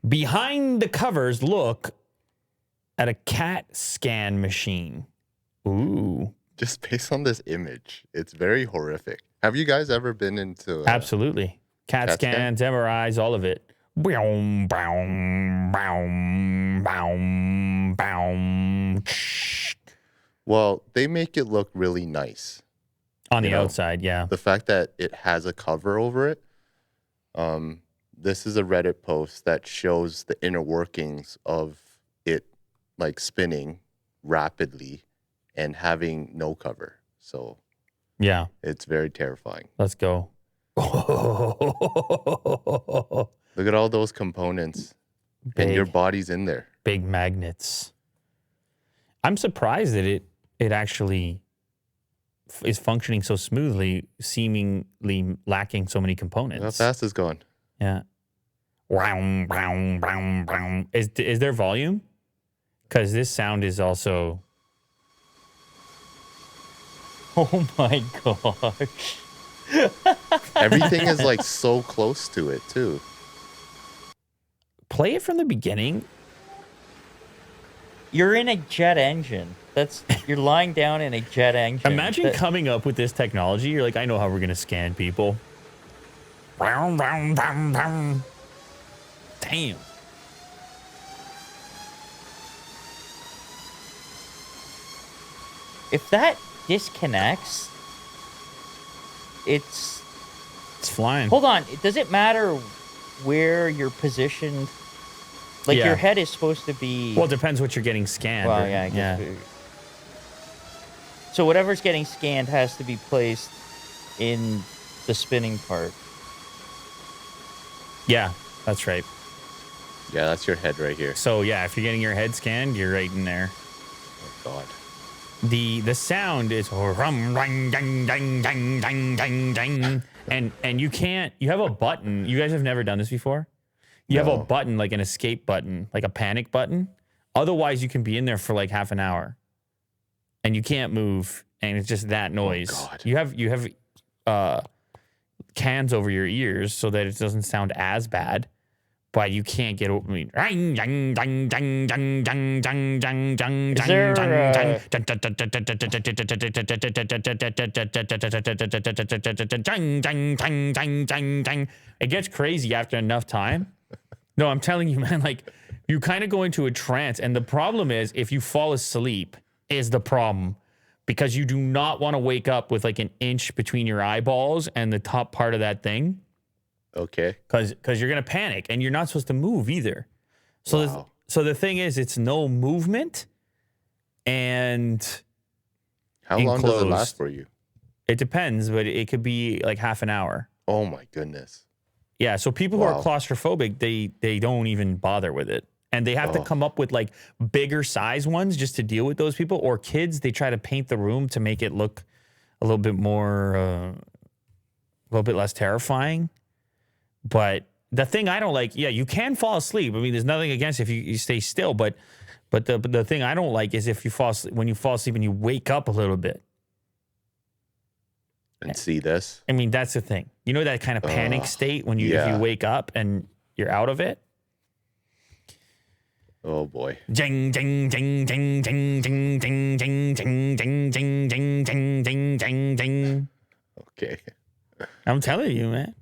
Behind the covers, look at a CAT scan machine. Ooh. Just based on this image, it's very horrific. Have you guys ever been into Absolutely. CAT scans, MRIs, all of it. Boom, boom, boom, boom, boom. Well, they make it look really nice. On the outside, yeah. The fact that it has a cover over it. This is a Reddit post that shows the inner workings of it, like spinning rapidly and having no cover. So, yeah, it's very terrifying. Let's go. Look at all those components, and your body's in there. Big magnets. I'm surprised that it actually is functioning so smoothly, seemingly lacking so many components. How fast is going? Yeah. Is there volume? Because this sound is also... Oh my gosh. Everything is like so close to it too. Play it from the beginning. You're in a jet engine. You're lying down in a jet engine. Imagine coming up with this technology. You're like, I know how we're gonna scan people. Damn. If that disconnects, it's flying. Hold on. Does it matter where you're positioned? Like your head is supposed to be... Well, it depends what you're getting scanned. Well, yeah, I guess. So whatever's getting scanned has to be placed in the spinning part. Yeah, that's right. Yeah, that's your head right here. So yeah, if you're getting your head scanned, you're right in there. Oh God. The sound is and you have a button. You guys have never done this before? You have a button, like an escape button, like a panic button. Otherwise, you can be in there for like half an hour and you can't move. And it's just that noise. Oh, God. You have cans over your ears so that it doesn't sound as bad, but you can't get over. Is there it gets crazy after enough time. No, I'm telling you, man, like you kind of go into a trance. And the problem is if you fall asleep is the problem, because you do not want to wake up with like an inch between your eyeballs and the top part of that thing. Okay. Because you're going to panic and you're not supposed to move either. So, so the thing is, it's no movement and how long does it last for you? It depends, but it could be like half an hour. Oh my goodness. Yeah, so people who are claustrophobic, they don't even bother with it. And they have to come up with like bigger size ones just to deal with those people. Or kids, they try to paint the room to make it look a little bit more, a little bit less terrifying. But the thing I don't like, you can fall asleep. I mean, there's nothing against if you stay still. But the thing I don't like is if you fall asleep, when you fall asleep and you wake up a little bit. And see this? I mean, that's the thing. You know that kind of panic state when if you wake up and you're out of it? Oh boy. Ding ding ding ding ding ding ding ding ding ding ding ding ding ding ding ding. Okay. I'm telling you, man.